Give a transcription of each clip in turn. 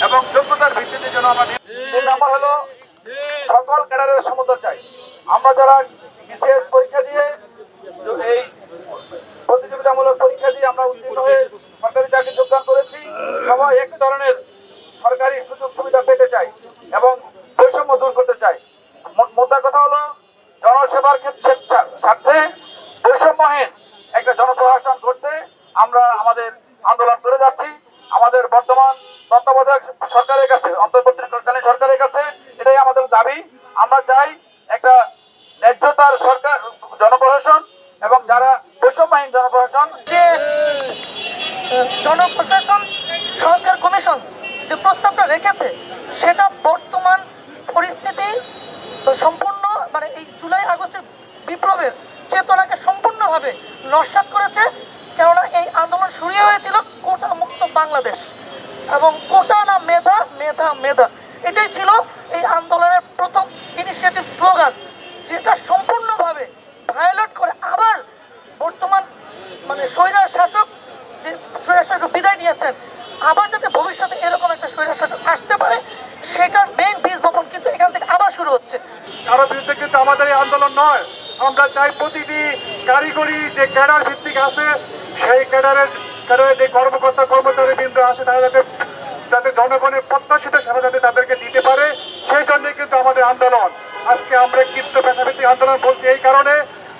এবং যোগ্যতার ভিত্তিতে যেন আমরা 3 নম্বর হলো সকল ক্যাডারের সমতা চাই। আমরা যারা বিসিএস পরীক্ষা দিয়ে এই প্রতিযোগিতামূলক পরীক্ষা দিয়ে আমরা উত্তীর্ণ হয়ে সরকারি চাকরি যোগদান করেছি, সবাই এক ধরনের সরকারি সুযোগ সুবিধা পেতে চাই এবং বৈষম্য দূর করতে চাই। মোদ্দা কথা হলো জনসেবার স্বার্থে বৈষম্যহীন একটা জনপ্রশাসন করতে আমরা আমাদের আন্দোলন করে যাচ্ছি। আমাদের বর্তমান তত্ত্বাবধায়ক সরকারের কাছে, অন্তর্বর্তীকালীন সরকারের কাছে এটাই আমাদের দাবি। আমরা চাই একটা ন্যায্যতার সরকার, জনপ্রশাসন এবং যারা বৈষম্যহীন জনপ্রশাসন। যে জনপ্রশাসন সংস্কার কমিশন যে প্রস্তাবটা রেখেছে সেটা বর্তমান পরিস্থিতি সম্পূর্ণ মানে এই জুলাই আগস্টের বিপ্লবের চেতনাকে সম্পূর্ণভাবে নস্যাৎ করেছে। কেননা এই আন্দোলন শুরু হয়েছিল কোটা মুক্ত বাংলাদেশ এবং কোটা না মেধা, মেধা মেধা, এটাই ছিল এই আন্দোলনের প্রথম ইনিশিয়েটিভ স্লোগান, যেটা সম্পূর্ণভাবে ভায়োলেট করে আবার বর্তমান মানে স্বৈরার শাসক যে স্বৈরার শাসক বিদায় নিয়েছেন, আবার যাতে ভবিষ্যতে এরকম একটা স্বৈরার শাসক আসতে পারে সেটার মেইন বীজ বপন কিন্তু এখান থেকে আবার শুরু হচ্ছে। কারো বিরুদ্ধে কিন্তু আমাদের এই আন্দোলন নয়। আমরা চাই প্রতিটি কারিগরি যে ক্যাডার ভিত্তিক আছে সেই ক্যাডারের যে কর্মকর্তা কর্মচারী বৃন্দ আছে তারা যাতে জনগণের প্রত্যাশিত সেবা যাতে তাদেরকে দিতে পারে, সেই জন্যই কিন্তু আমাদের আন্দোলন। আজকে আমরা কৃত্য পেশাভিত্তিক আন্দোলন বলছি এই কারণে,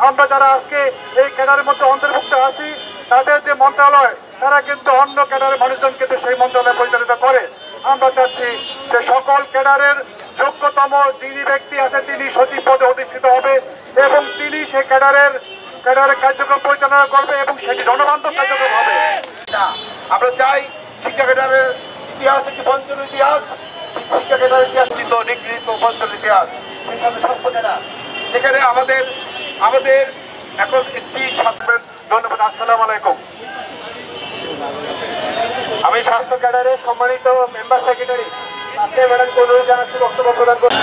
আমরা যারা আজকে এই ক্যাডারের মধ্যে অন্তর্ভুক্ত আছি তাদের যে মন্ত্রণালয়, তারা কিন্তু অন্য ক্যাডারের মানুষজন কিন্তু সেই মন্ত্রণালয় পরিচালিত করে। আমরা চাচ্ছি যে সকল ক্যাডারের যোগ্যতম যিনি ব্যক্তি আছে তিনি সচিব পদে অধিষ্ঠিত হবে এবং তিনি সেই ক্যাডারের কার্যক্রম পরিচালনা করবে এবং সেটি জনবান্ধব কার্যক্রম হবে। আমরা চাই শিক্ষা ক্যাডারের ইতিহাস একটি বঞ্চন ইতিহাস, শিক্ষা ক্যাডারের ইতিহাস নিগৃহীত বঞ্চন ইতিহাস, সেখানে স্বাস্থ্য ক্যাডার, সেখানে আমাদের এখন একটি ধন্যবাদ। আসসালামু আলাইকুম। আমি স্বাস্থ্য ক্যাডারের সম্মানিত মেম্বার সেক্রেটারি ম্যাডাম অনুরোধ জানাচ্ছি বক্তব্য প্রদান করছি।